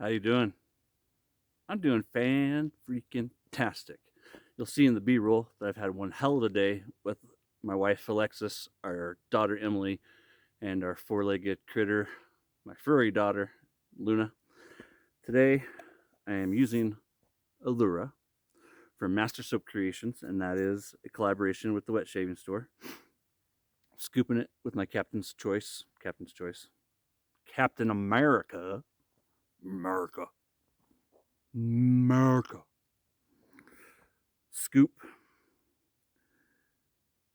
How you doing? I'm doing fan-freaking-tastic. You'll see in the B-roll that I've had one hell of a day with my wife Alexis, our daughter Emily, and our four-legged critter, my furry daughter Luna. Today I am using Allura from Master Soap Creations, and that is a collaboration with the Wetshaving store. Scooping it with my Captain America, America scoop.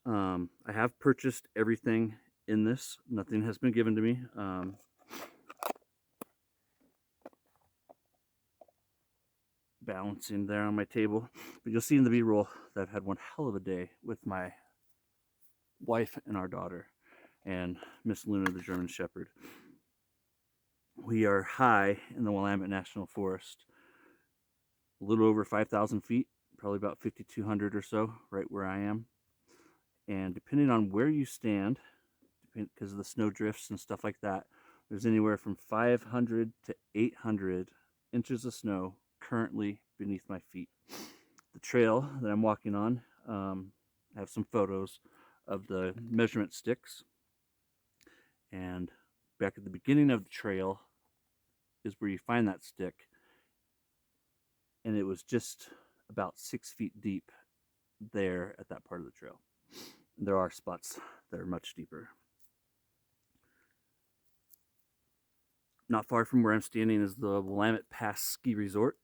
I have purchased everything in this. Nothing has been given to me. Balancing there on my table. But you'll see in the B-roll that I've had one hell of a day with my wife and our daughter and Miss Luna, the German Shepherd. We are high in the Willamette National Forest, a little over 5,000 feet, probably about 5,200 or so, right where I am. And depending on where you stand, because of the snow drifts and stuff like that, there's anywhere from 500 to 800 inches of snow currently beneath my feet. The trail that I'm walking on, I have some photos of the measurement sticks. And back at the beginning of the trail is where you find that stick. And it was just about 6 feet deep there at that part of the trail. There are spots that are much deeper. Not far from where I'm standing is the Willamette Pass Ski Resort.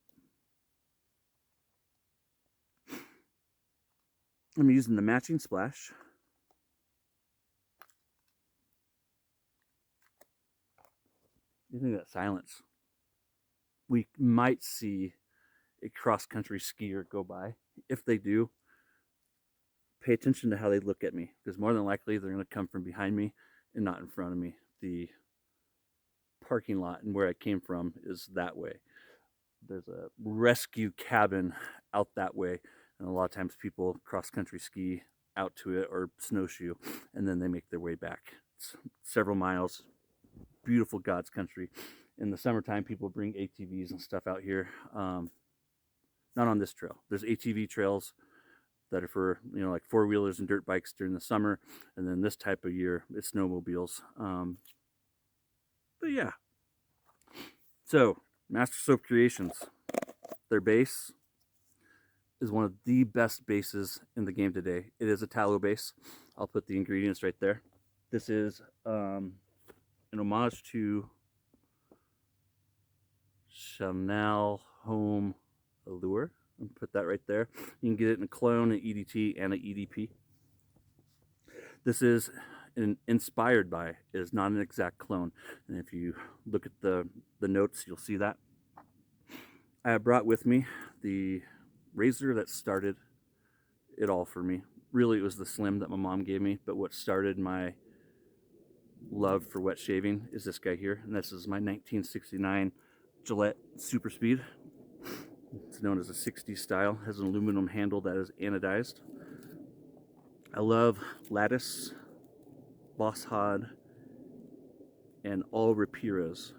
I'm using the matching splash. Look at that silence. We might see a cross-country skier go by. If they do, pay attention to how they look at me, because more than likely they're going to come from behind me and not in front of me. The parking lot and where I came from is that way. There's a rescue cabin out that way, and a lot of times people cross-country ski out to it or snowshoe, and then they make their way back. It's several miles. Beautiful God's country. In the summertime, people bring ATVs and stuff out here. Not on this trail. There's ATV trails that are for, like four-wheelers and dirt bikes during the summer, and then this type of year it's snowmobiles. But yeah, so Master Soap Creations, their base is one of the best bases in the game today. It is a tallow base. I'll put the ingredients right there. This is an homage to Chanel Homme Allure. I'll put that right there. You can get it in a clone, an EDT, and an EDP. This is inspired by, it is not an exact clone. And if you look at the notes, you'll see that. I have brought with me the razor that started it all for me. Really, it was the Slim that my mom gave me, but what started my love for wet shaving is this guy here, and this is my 1969 Gillette Super Speed. It's known as a 60s style, has an aluminum handle that is anodized. I love Lattice, Boss Hod, and all Rapiras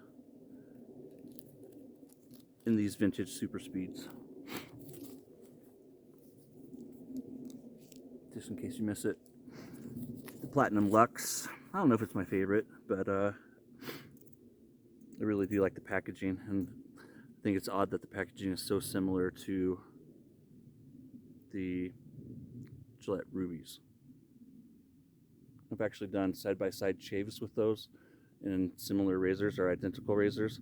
in these vintage Super Speeds. Just in case you miss it. The Platinum Luxe. I don't know if it's my favorite, but I really do like the packaging, and I think it's odd that the packaging is so similar to the Gillette Rubies. I've actually done side-by-side shaves with those in similar razors or identical razors.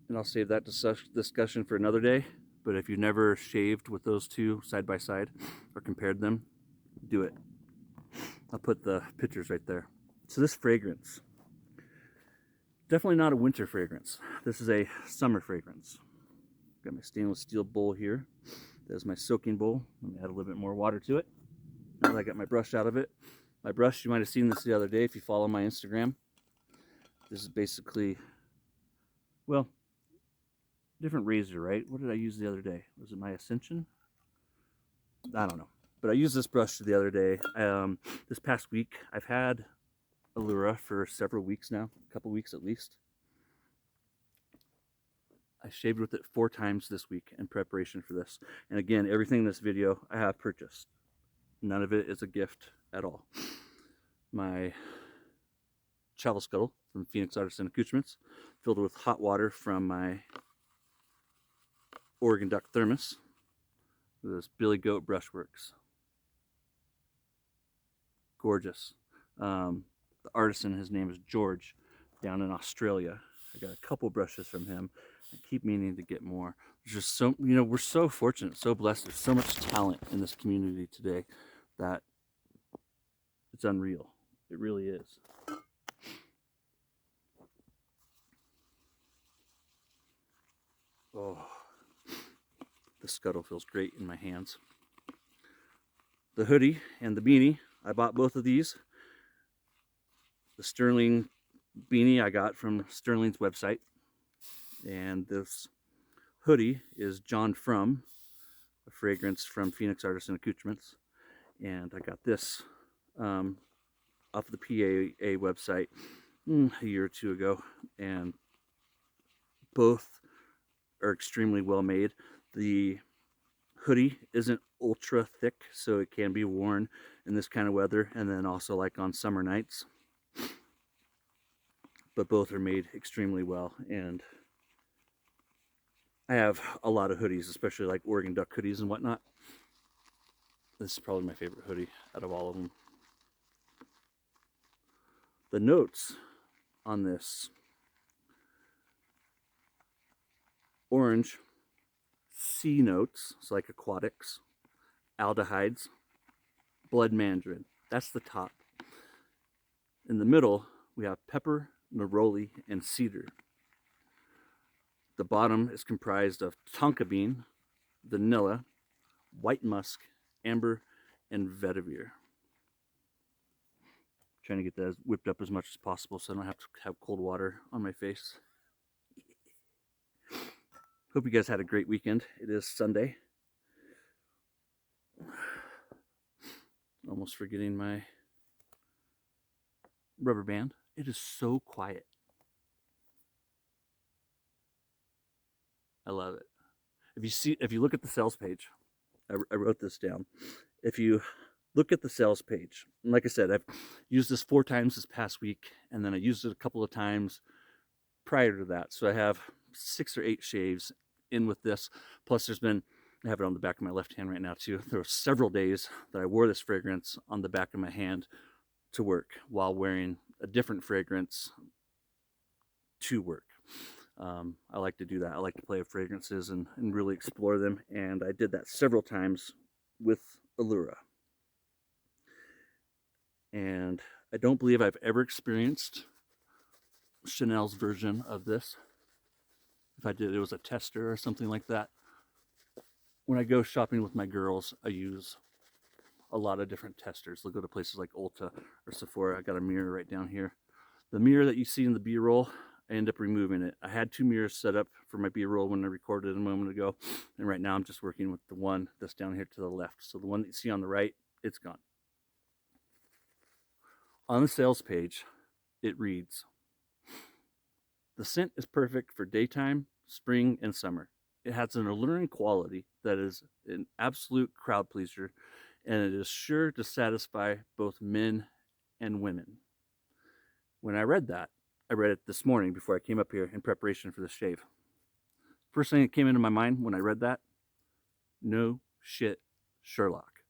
And I'll save that discussion for another day. But if you've never shaved with those two side by side or compared them, do it. I'll put the pictures right there. So this fragrance, definitely not a winter fragrance. This is a summer fragrance. Got my stainless steel bowl here. There's my soaking bowl. Let me add a little bit more water to it. Now that I got my brush out of it. My brush, you might have seen this the other day if you follow my Instagram. This is basically, well, different razor, right? What did I use the other day? Was it my Ascension? I don't know. But I used this brush the other day. This past week, I've had Allura for several weeks now, a couple weeks at least. I shaved with it 4 times this week in preparation for this. And again, everything in this video I have purchased. None of it is a gift at all. My travel scuttle from Phoenix Artisan Accoutrements, filled with hot water from my Oregon Duck thermos. This Billy Goat Brushworks. Gorgeous. The artisan, his name is George, down in Australia. I got a couple brushes from him. I keep meaning to get more. There's just so, we're so fortunate, so blessed. There's so much talent in this community today that it's unreal. It really is. Oh, the scuttle feels great in my hands. The hoodie and the beanie, I bought both of these. The Sterling beanie I got from Sterling's website. And this hoodie is John From, a fragrance from Phoenix Artisan Accoutrements. And I got this off the PAA website a year or two ago. And both are extremely well made. The hoodie isn't ultra thick, so it can be worn in this kind of weather, and then also like on summer nights. But both are made extremely well, and I have a lot of hoodies, especially like Oregon Duck hoodies and whatnot. This is probably my favorite hoodie out of all of them. The notes on this: orange, sea notes, so like aquatics, aldehydes, blood mandarin. That's the top. In the middle, we have pepper, neroli, and cedar. The bottom is comprised of tonka bean, vanilla, white musk, amber, and vetiver. Trying to get that whipped up as much as possible so I don't have to have cold water on my face. Hope you guys had a great weekend. It is Sunday. Almost forgetting my rubber band. It is so quiet. I love it. If you look at the sales page, I wrote this down. If you look at the sales page, and like I said, I've used this 4 times this past week, and then I used it a couple of times prior to that. So I have 6 or 8 shaves in with this. Plus I have it on the back of my left hand right now too. There were several days that I wore this fragrance on the back of my hand to work while wearing a different fragrance to work. I like to do that. I like to play with fragrances and really explore them. And I did that several times with Allura. And I don't believe I've ever experienced Chanel's version of this. If I did, it was a tester or something like that. When I go shopping with my girls, I use a lot of different testers. They'll go to places like Ulta or Sephora. I got a mirror right down here. The mirror that you see in the B-roll, I end up removing it. I had 2 mirrors set up for my B-roll when I recorded a moment ago, and right now I'm just working with the one that's down here to the left. So the one that you see on the right, it's gone. On the sales page, it reads, "The scent is perfect for daytime, spring, and summer. It has an alluring quality that is an absolute crowd pleaser, and it is sure to satisfy both men and women." When I read that, I read it this morning before I came up here in preparation for the shave. First thing that came into my mind when I read that, no shit, Sherlock.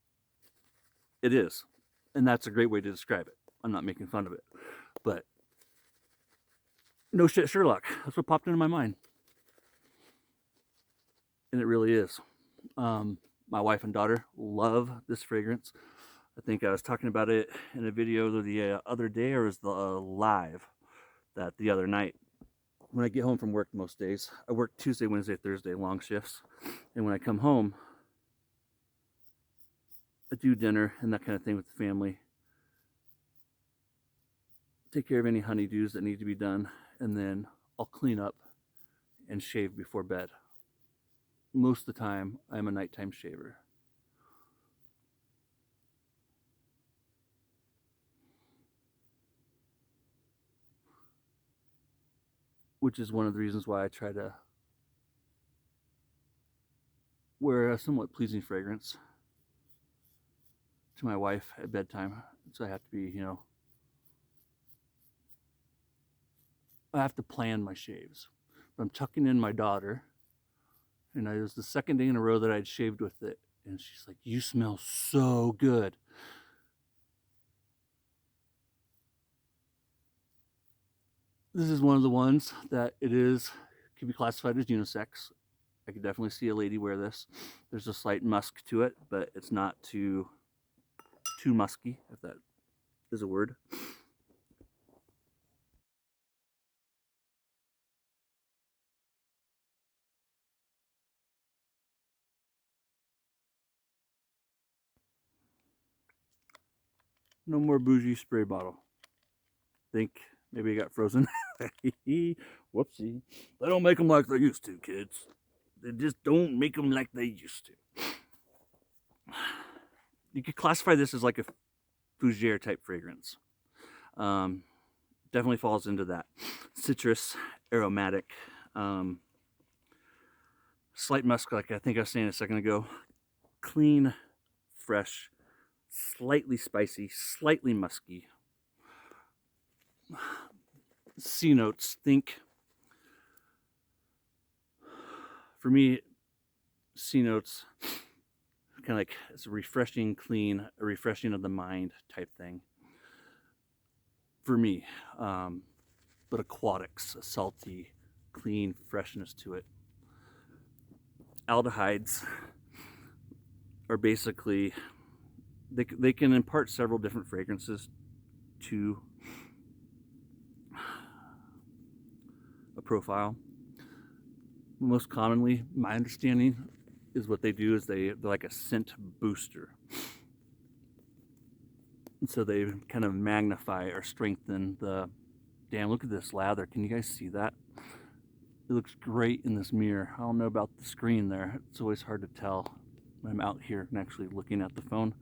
It is. And that's a great way to describe it. I'm not making fun of it. But no shit, Sherlock. That's what popped into my mind. And it really is. My wife and daughter love this fragrance. I think I was talking about it in a video the other day, or was the live that the other night. When I get home from work most days, I work Tuesday, Wednesday, Thursday, long shifts. And when I come home, I do dinner and that kind of thing with the family. Take care of any honeydews that need to be done, and then I'll clean up and shave before bed. Most of the time, I'm a nighttime shaver. Which is one of the reasons why I try to wear a somewhat pleasing fragrance to my wife at bedtime. So I have to be, you know, I have to plan my shaves. But I'm tucking in my daughter, and it was the second day in a row that I'd shaved with it. And she's like, "You smell so good." This is one of the ones that can be classified as unisex. I could definitely see a lady wear this. There's a slight musk to it, but it's not too musky, if that is a word. No more bougie spray bottle. Think maybe it got frozen. Whoopsie. They don't make them like they used to, kids. They just don't make them like they used to. You could classify this as like a fougere type fragrance. Definitely falls into that. Citrus, aromatic, slight musk, like I think I was saying a second ago. Clean, fresh, slightly spicy, slightly musky. C notes, think, for me, C notes, kind of like it's a refreshing, clean, a refreshing of the mind type thing. For me, but aquatics, a salty, clean freshness to it. Aldehydes are basically, they can impart several different fragrances to a profile. Most commonly, my understanding is what they do is they're like a scent booster. And so they kind of magnify or strengthen the, damn, look at this lather. Can you guys see that? It looks great in this mirror. I don't know about the screen there. It's always hard to tell when I'm out here and actually looking at the phone.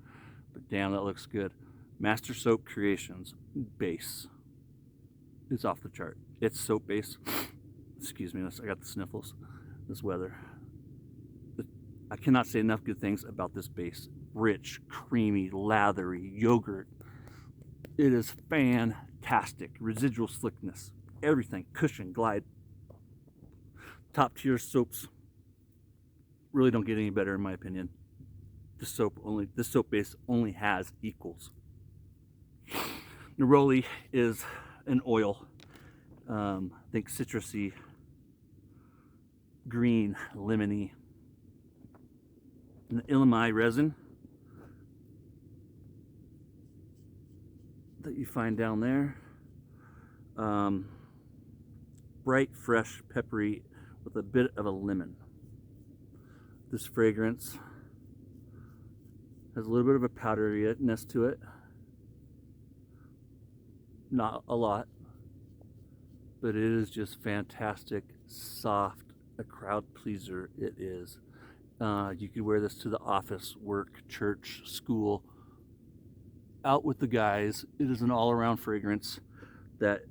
But damn, that looks good. Master Soap Creations base is off the chart. It's soap base. Excuse me, I got the sniffles. This weather. I cannot say enough good things about this base. Rich, creamy, lathery, yogurt. It is fantastic. Residual slickness, everything, cushion, glide. Top tier soaps really don't get any better in my opinion. This soap base only has equals. Neroli is an oil. I think citrusy, green, lemony. And the illimai resin that you find down there. Bright, fresh, peppery with a bit of a lemon. This fragrance has a little bit of a powderiness to it. Not a lot, but it is just fantastic, soft, a crowd pleaser it is. You could wear this to the office, work, church, school, out with the guys. It is an all-around fragrance that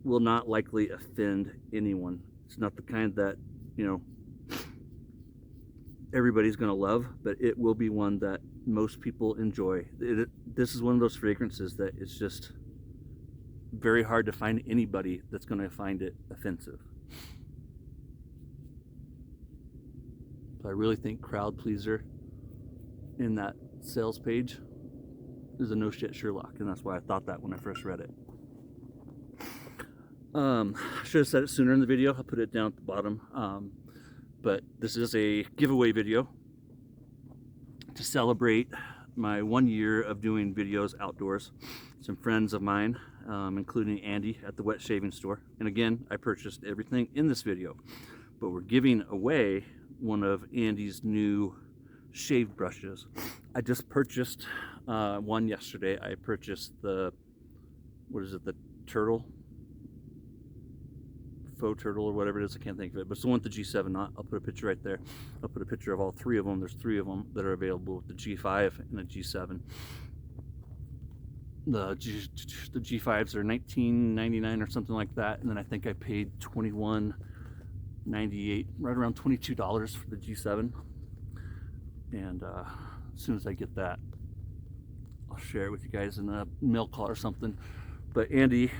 will not likely offend anyone. It's not the kind that, you know, everybody's going to love, but it will be one that most people enjoy. This is one of those fragrances that it's just very hard to find anybody that's going to find it offensive. But I really think crowd pleaser in that sales page is a no shit Sherlock, and that's why I thought that when I first read it. I should have said it sooner in the video. I'll put it down at the bottom. But this is a giveaway video to celebrate my 1 year of doing videos outdoors. Some friends of mine, including Andy at the Wetshaving store. And again, I purchased everything in this video. But we're giving away one of Andy's new shave brushes. I just purchased one yesterday. I purchased the, what is it, the turtle? Faux turtle or whatever it is, I can't think of it, but it's the one with the G7 knot. I'll put a picture right there. I'll put a picture of all three of them. There's three of them that are available with the G5 and the G7. The G5s are $19.99 or something like that, and then I think I paid $21.98, right around $22 for the G7. And as soon as I get that, I'll share it with you guys in a mail call or something. But Andy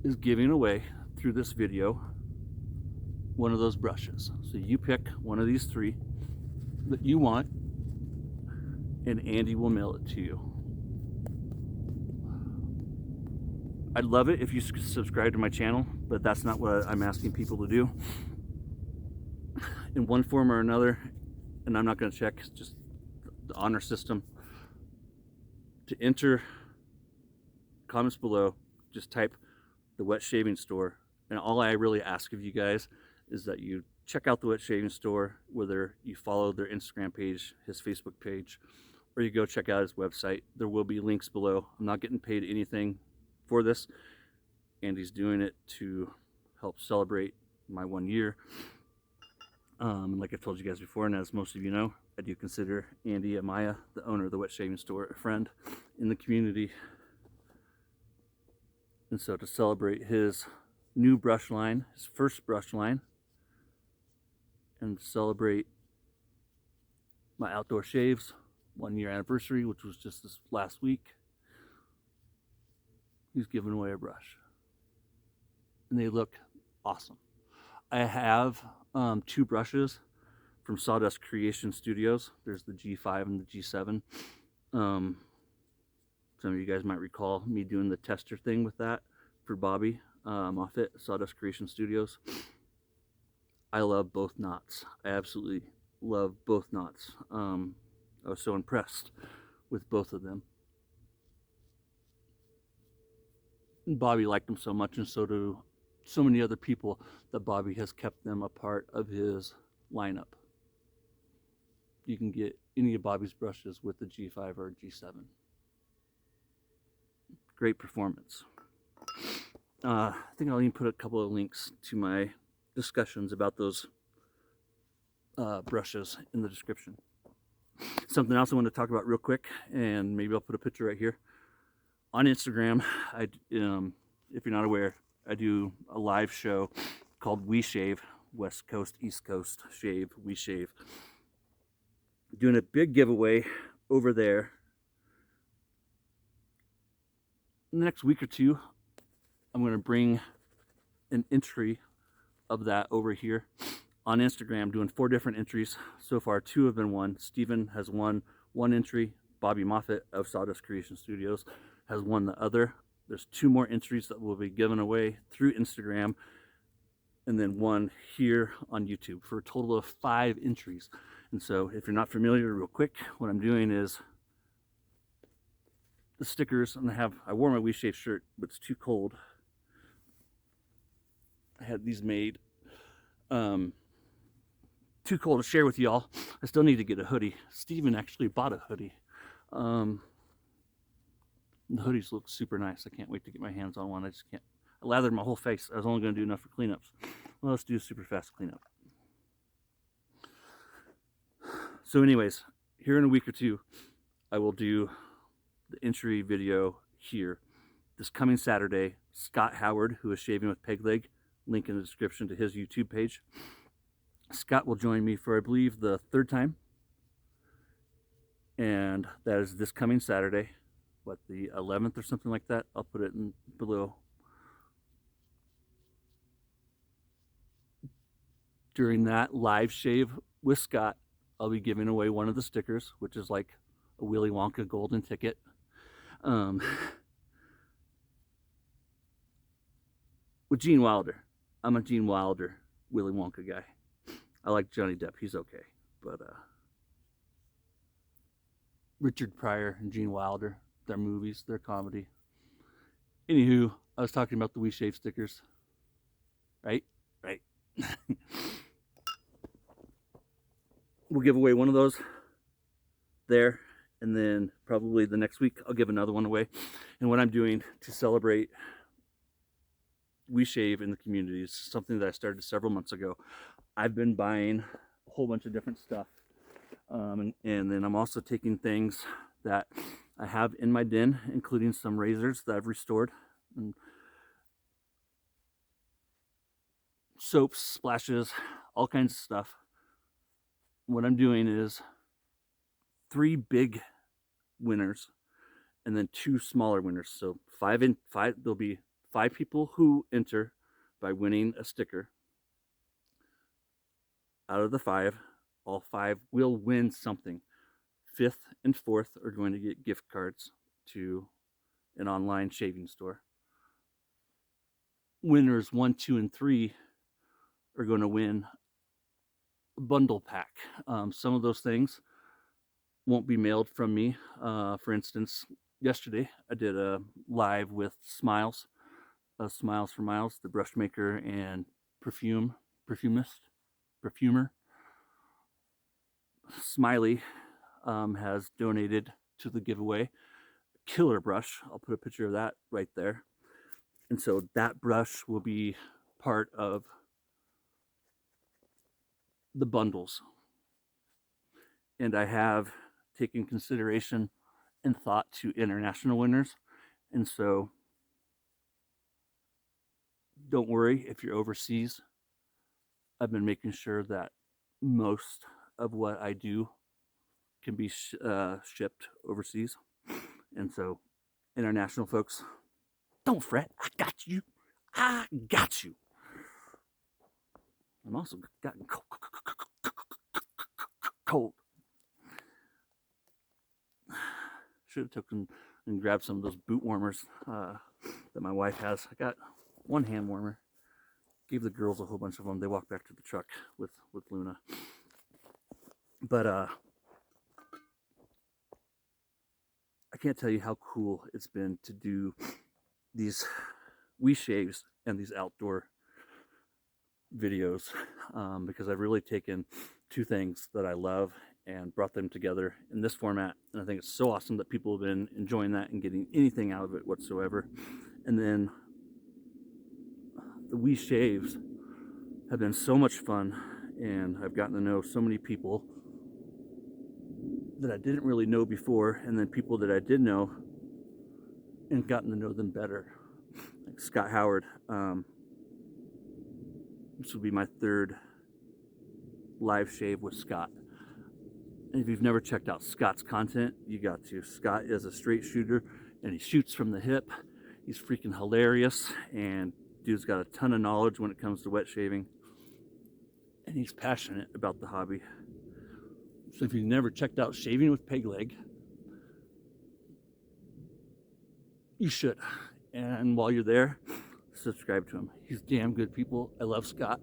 is giving away through this video one of those brushes. So you pick one of these 3 that you want, and Andy will mail it to you. I'd love it if you subscribe to my channel, but that's not what I'm asking people to do. In one form or another, and I'm not going to check, just the honor system. To enter, comments below, just type the Wetshaving store, and all I really ask of you guys is that you check out the Wetshaving store, whether you follow their Instagram page, his Facebook page, or you go check out his website. There will be links below. I'm not getting paid anything for this. Andy's doing it to help celebrate my 1 year. And like I've told you guys before, and as most of you know, I do consider Andy Amaya, the owner of the Wetshaving store, a friend in the community. And so to celebrate his new brush line, his first brush line, and celebrate my outdoor shaves 1 year anniversary, which was just this last week, he's giving away a brush. And they look awesome. I have 2 brushes from Sawdust Creation Studios. There's the G5 and the G7. Some of you guys might recall me doing the tester thing with that for Bobby Moffett, Sawdust Creation Studios. I love both knots. I absolutely love both knots. I was so impressed with both of them. And Bobby liked them so much, and so do so many other people, that Bobby has kept them a part of his lineup. You can get any of Bobby's brushes with the G5 or G7. Great performance. I think I'll even put a couple of links to my discussions about those brushes in the description. Something else I want to talk about real quick, and maybe I'll put a picture right here. On Instagram, if you're not aware, I do a live show called We Shave, West Coast, East Coast Shave, We Shave. Doing a big giveaway over there. In the next week or 2, I'm going to bring an entry of that over here on Instagram, doing 4 different entries. So far, 2 have been won. Steven has won 1 entry. Bobby Moffett of Sawdust Creation Studios has won the other. There's 2 more entries that will be given away through Instagram, and then 1 here on YouTube, for a total of 5 entries. And so if you're not familiar, real quick, what I'm doing is the stickers, and I wore my We Shave shirt, but it's too cold. I had these made. Too cold to share with y'all. I still need to get a hoodie. Steven actually bought a hoodie. The hoodies look super nice. I can't wait to get my hands on one. I just can't. I lathered my whole face. I was only going to do enough for cleanups. Well, let's do a super fast cleanup. So anyways, here in a week or 2, I will do the entry video here. This coming Saturday, Scott Howard, who is shaving with Peg Leg, link in the description to his YouTube page. Scott will join me for, I believe, the 3rd time. And that is this coming Saturday, what, the 11th or something like that. I'll put it in below. During that live shave with Scott, I'll be giving away one of the stickers, which is like a Willy Wonka golden ticket. With Gene Wilder. I'm a Gene Wilder Willy Wonka guy. I like Johnny Depp. He's okay. But Richard Pryor and Gene Wilder, their movies, their comedy. Anywho, I was talking about the We Shave stickers. Right? We'll give away one of those there, and then probably the next week I'll give another one away. And what I'm doing to celebrate We Shave in the community is something that I started several months ago. I've been buying a whole bunch of different stuff, and then I'm also taking things that I have in my den, including some razors that I've restored, and soaps, splashes, all kinds of stuff. what I'm doing is 3 big winners and then 2 smaller winners. So 5 and 5, there'll be 5 people who enter by winning a sticker. Out of the 5, all 5 will win something. 5th and 4th are going to get gift cards to an online shaving store. Winners 1, 2, and 3 are going to win a bundle pack. Some of those things won't be mailed from me. For instance, yesterday I did a live with Smiles for Miles, the brush maker and perfumer. Smiley has donated to the giveaway killer brush. I'll put a picture of that right there. And so that brush will be part of the bundles. And I have taken consideration and thought to international winners. And so don't worry if you're overseas. I've been making sure that most of what I do can be shipped overseas. And so international folks, don't fret. I got you. I got you. I'm also gotten cold. Should have taken and grabbed some of those boot warmers that my wife has. I got one hand warmer. Gave the girls a whole bunch of them. They walked back to the truck with Luna. But I can't tell you how cool it's been to do these wee shaves and these outdoor videos, because I've really taken 2 things that I love and brought them together in this format. And I think it's so awesome that people have been enjoying that and getting anything out of it whatsoever. And then the wee shaves have been so much fun, and I've gotten to know so many people that I didn't really know before, and then people that I did know and gotten to know them better. Like Scott Howard. This will be my 3rd live shave with Scott. And if you've never checked out Scott's content, you got to. Scott is a straight shooter, and he shoots from the hip. He's freaking hilarious, and dude's got a ton of knowledge when it comes to wet shaving, and he's passionate about the hobby. So if you've never checked out Shaving with Peg Leg, you should. And while you're there, subscribe to him. He's damn good, people. I love Scott.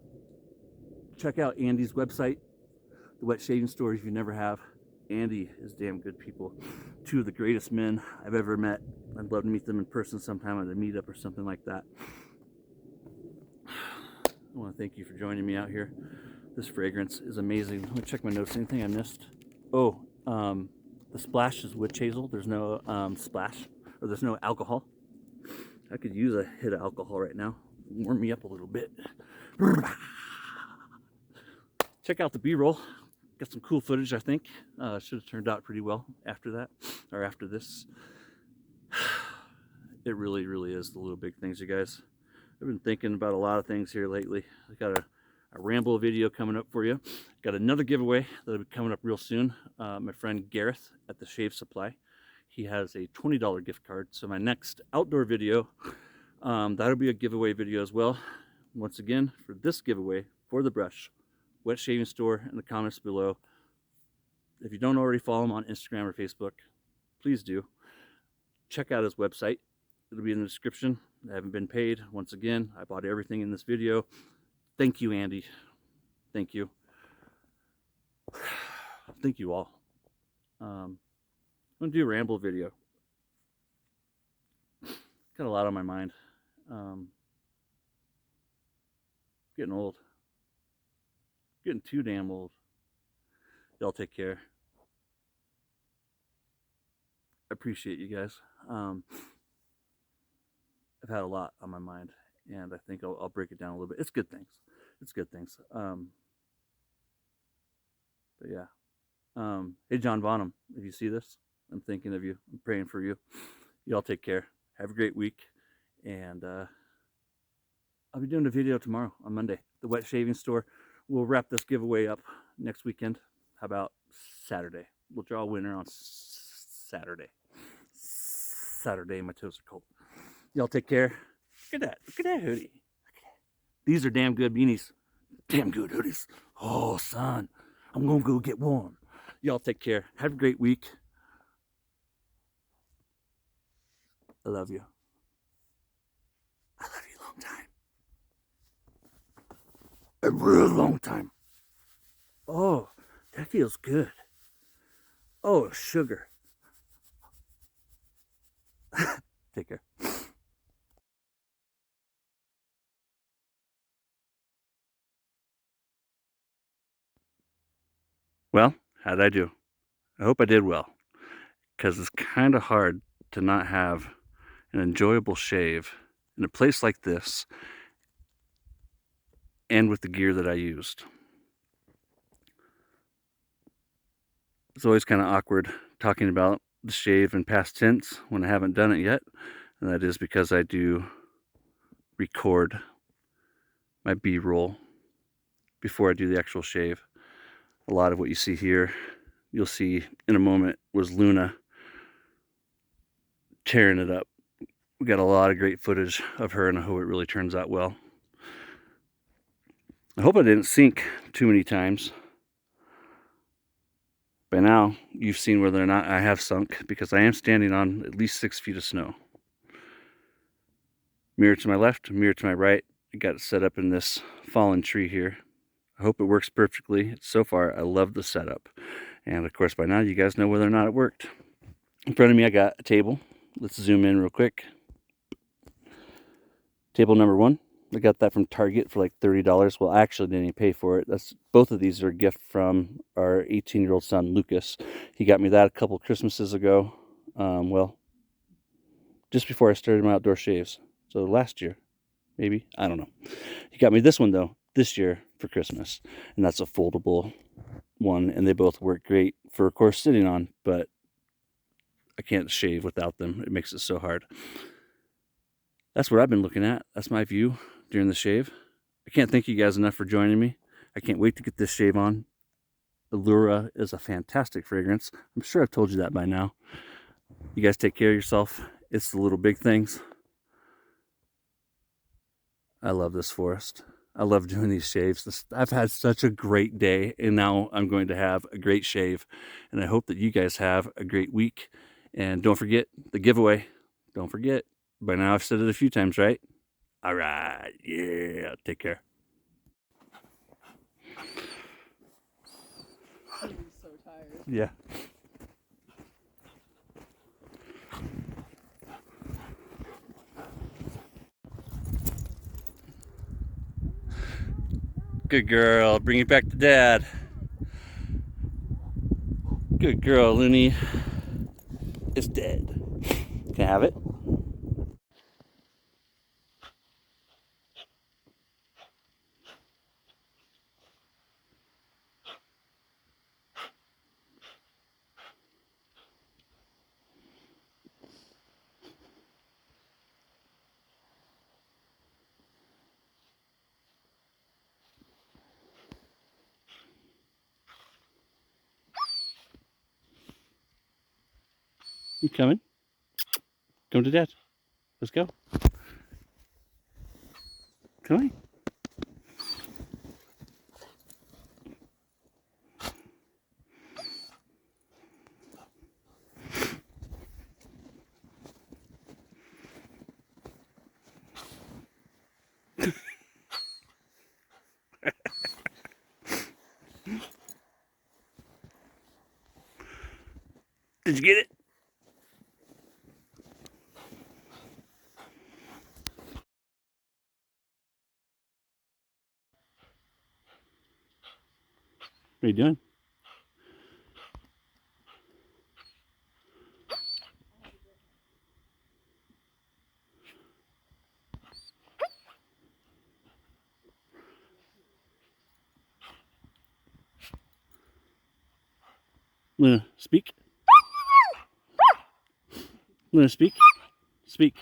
Check out Andy's website, the Wet Shaving Store, if you never have. Andy is damn good, people. 2 of the greatest men I've ever met. I'd love to meet them in person sometime at a meetup or something like that. I want to thank you for joining me out here. This fragrance is amazing. Let me check my notes. Anything I missed? Oh, the splash is witch hazel. There's no splash, or there's no alcohol. I could use a hit of alcohol right now. Warm me up a little bit. Check out the B-roll. Got some cool footage, I think. Should have turned out pretty well after that, or after this. It really, really is the little big things, you guys. I've been thinking about a lot of things here lately. I got a ramble video coming up for you. Got another giveaway that'll be coming up real soon. My friend Gareth at the Shave Supply, he has a $20 gift card. So my next outdoor video, that'll be a giveaway video as well. Once again, for this giveaway for the brush, Wet Shaving Store, in the comments below. If you don't already follow him on Instagram or Facebook, please do. Check out his website. It'll be in the description. I haven't been paid. Once again, I bought everything in this video. Thank you, Andy. Thank you. Thank you all. I'm going to do a ramble video. Got a lot on my mind. Getting old. Getting too damn old. Y'all take care. I appreciate you guys. I've had a lot on my mind, and I think I'll break it down a little bit. It's good things. It's good things. But yeah. Hey, John Bonham, if you see this, I'm thinking of you. I'm praying for you. Y'all take care. Have a great week. And I'll be doing a video tomorrow on Monday. The Wet Shaving Store. We'll wrap this giveaway up next weekend. How about Saturday? We'll draw a winner on Saturday. Saturday, my toes are cold. Y'all take care. Look at that. Look at that hoodie. These are damn good beanies. Damn good hoodies. Oh, son. I'm going to go get one. Y'all take care. Have a great week. I love you. I love you a long time. A real long time. Oh, that feels good. Oh, sugar. Take care. Well, how did I do? I hope I did well, because it's kind of hard to not have an enjoyable shave in a place like this and with the gear that I used. It's always kind of awkward talking about the shave in past tense when I haven't done it yet, and that is because I do record my B-roll before I do the actual shave. A lot of what you see here, you'll see in a moment, was Luna tearing it up. We got a lot of great footage of her, and I hope it really turns out well. I hope I didn't sink too many times. By now, you've seen whether or not I have sunk, because I am standing on at least 6 feet of snow. Mirror to my left, mirror to my right. I got it set up in this fallen tree here. I hope it works perfectly. So far, I love the setup. And of course, by now, you guys know whether or not it worked. In front of me, I got a table. Let's zoom in real quick. Table number 1. I got that from Target for like $30. Well, I actually didn't even pay for it. Both of these are a gift from our 18-year-old son, Lucas. He got me that a couple Christmases ago. Well, just before I started my outdoor shaves. So last year, maybe. I don't know. He got me this one, though, this year for Christmas. And that's a foldable one. And they both work great for, of course, sitting on. But I can't shave without them. It makes it so hard. That's what I've been looking at. That's my view during the shave. I can't thank you guys enough for joining me. I can't wait to get this shave on. Allura is a fantastic fragrance. I'm sure I've told you that by now. You guys take care of yourself. It's the little big things. I love this forest. I love doing these shaves. I've had such a great day, and now I'm going to have a great shave. And I hope that you guys have a great week. And don't forget the giveaway. Don't forget. By now I've said it a few times, right? All right. Yeah. Take care. I'm so tired. Yeah. Good girl. Bring it back to Dad. Good girl, Looney. It's dead. Can I have it? You coming? Come to Dad. Let's go. Come on. Did you get it? What are you doing? Luna, speak. Luna, speak. Speak.